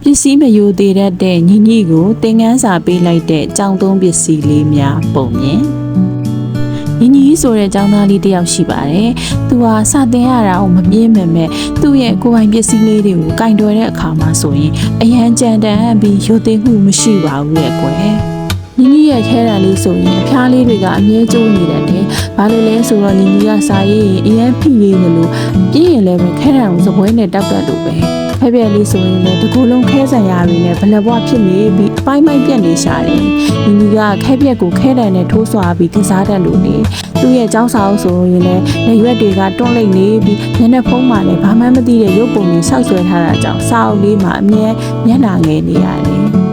ပစ္စည်းမယိုသေးတတ်တဲ့ညီညီကိုသင်ခန်းစာပေးလိုက်တဲ့ကြောင်သုံးပစ္စည်းလေးများပုံမြင်ညီညီဆိုတဲ့ကျောင်းသားလေးတစ်ယောက်ရှိပါတယ်။သူဟာစာသင်ရတာကိုမပြင်းမဲ့မဲ့သူ့ရဲ့ကိုယ်ပိုင်ပစ္စည်းလေးတွေကိုကင်တွယ်တဲ့အခါမှာဆိုရင်အရန်ကြမ်းတမ်းပြီးရိုသေမှုမရှိပါဘူးရဲ့ကွယ်။ညီညီရဲ့ခဲတံလေးဆိုရင်အဖျားလေးတွေကအမြဲကျိုးနေတယ်တဲ့။ဘာလို့လဲဆိုတော့ညီညီကစာရေးရင်အရန်ဖိလေးနေလို့ပြင်းရင်လည်းပဲခဲတံကိုစပွဲနဲ့တောက်တတ်လို့ပဲ။ဖဲ့ပြက်လေးဆိုရင်လည်းဒီကိုယ်လုံးခဲဆံရတွေနဲ့ဘလဘွားဖြစ်နေပြီးအပိုင်းပိုင်းပြက်နေရှာတယ်။ညီညီကခဲပြက်ကိုခဲတံနဲ့ထိုးဆွာပြီးကစားတတ်လို့နေသူ့ရဲ့ကျောင်းစာအုပ်ဆိုရင်လည်းလက်ရွက်တွေကတွန့်လိမ့်နေပြီးမျက်နှာဖုံးမှလည်းဘာမှမသိတဲ့ရုပ်ပုံတွေဆောက်ဆွဲထားတာကြောင့်စာအုပ်လေးမှာအမြဲမျက်နှာငယ်နေရတယ်။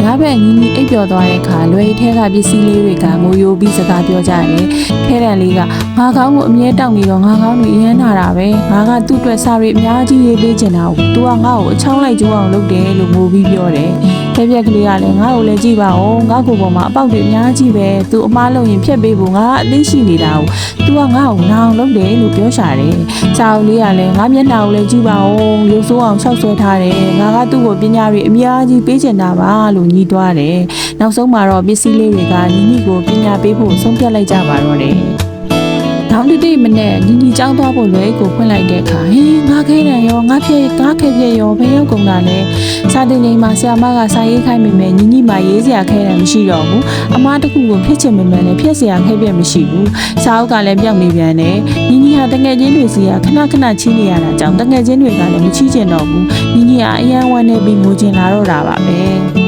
ညဘက်ညီညီအိပ်ပျော်သွားတဲ့အခါလွယ်ထဲကပစ္စည်းလေးတွေကငိုယိုပြီးစကားပြောကြတယ်။ခဲတံလေးကငါကောင်းကိုအမြဲတောက်နေတော့ငါကောင်းတွေအရမ်းနာတာပဲ။ငါကသူ့အတွက်စာရီအများကြီးရေးပေးချင်တာကိုသူကငါ့ကိုအချောင်းလိုက်ကျိုးအောင်လုပ်တယ်လို့ငိုပြီးပြောတယ်။ဖက်ပြက်ကလေးကလည်းငါ့ကိုလည်းကြည့်ပါဦးငါ့ကိုယ်ပေါ်မှာအပေါက်တွေအများကြီးပဲသူအမားလုပ်ရင်ဖြတ်ပေးဖို့ငါအသိရှိနေတာကိုသူကငါ့ကိုနာအောင်လုပ်တယ်လို့ပြောရှာတယ်။စာအုပ်လေးကလည်းငါမျက်နှာကိုလည်းကြည့်ပါဦးရုပ်ဆိုးအောင်ဆောက်ဆွဲထားတယ်ငါကသူ့ကိုပညာတွေအများကြီးပေးချင်တာပါလို့ညီးတွားတယ်။နောက်ဆုံးမှာတော့ပစ္စည်းလေးတွေကညီညီကိုပညာပေးဖို့ဆုံးဖြတ်လိုက်ကြပါတော့တယ်။နောက်တစ်နေ့မနေ့ညီညီကျောင်းသွားဖို့လွယ်ကိုဖွင့်လိုက်တဲ့အခါဟင်းငါခဲတယ်ရောငါခဲပြရောဘယ်ရောက်ကုန်တာလဲစာတင်နေမှာဆရာမကစာရေးခိုင်းမိမယ်ညီညီမှရေးစရာခဲတယ်မရှိတော့ဘူးအမားတစ်ခုကိုဖြစ်ချင်မိမယ်လည်းဖြစ်စရာခဲပြမရှိဘူးစာအုပ်ကလည်းပြောင်းနေပြန်တယ်ညီညီဟာတငယ်ချင်းတွေစီကခဏခဏချီးနေရတာကြောင့်တငယ်ချင်းတွေကလည်းမချီးကျင်တော့ဘူးညီညီကအယံဝမ်းနေပြီးငိုချင်လာတော့တာပါပဲ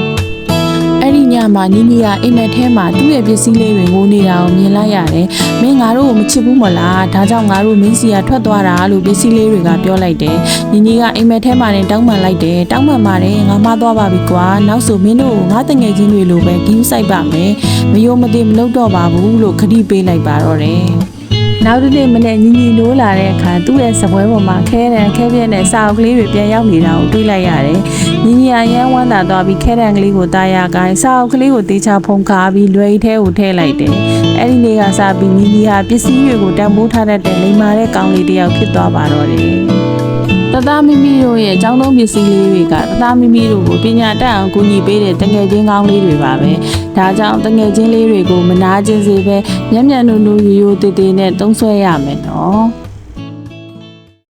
အဲ့ဒီညမှာညီညီကအိမ်မက်ထဲမှာသူ့ရဲ့ပစ္စည်းလေးတွေငိုနေတာကိုမြင်လိုက်ရတယ်။မင်းငါတို့ကိုမချစ်ဘူးမလား။ဒါကြောင့်ငါတို့မင်းစီကထွက်သွားတာလို့ပစ္စည်းလေးတွေကပြောလိုက်တယ်။ညီညီကအိမ်မက်ထဲမှာနေတောင်းပန်လိုက်တယ်။တောင်းပန်ပါတယ်ငါမသွားပါပြီကွာ။နောက်ဆိုမင်းတို့ငါတငယ်ချင်းတွေလိုပဲဂိမ်းဆိုင်ပါမယ်။မယိုမသိမလုပ်တော့ပါဘူးလို့ခတိပေးလိုက်ပါတော့တယ်။နောက်တစ်နေ့မနေ့ညီညီနိုးလာတဲ့အခါသူ့ရဲ့စပွဲပေါ်မှာခဲပြက်နဲ့စာအုပ်ကလေးတွေပြန်ရောက်နေတာကိုတွေ့လိုက်ရတယ်။ညီညီအရန်ဝမ်းသာသွားပြီးခဲတံကလေးကိုတားရကိုင်းစာအုပ်ကလေးကိုတေချာဖုံးခါပြီးလွယ်ထဲကိုထည့်လိုက်တယ်။အဲ့ဒီနေ့ကစပြီးညီညီဟာပစ္စည်းတွေကိုတန်ဖိုးထားတတ်တဲ့လိမ္မာတဲ့ကောင်လေးတစ်ယောက်ဖြစ်သွားပါတော့တယ်။တသားမိမိတို့ရဲ့အကြောင်းသုံးပစ္စည်းလေးတွေကတသားမိမိတို့ကိုပညာတတ်အောင်ကူညီပေးတဲ့တငယ်ချင်းကောင်းလေးတွေပါပဲ။ဒါကြောင့်တငယ်ချင်းလေးတွေကိုမနာကျင်စေပဲမျက်မျက်နှာနှူးရိုးရိုးသေးသေးနဲ့သုံးဆွဲရမယ်နော်။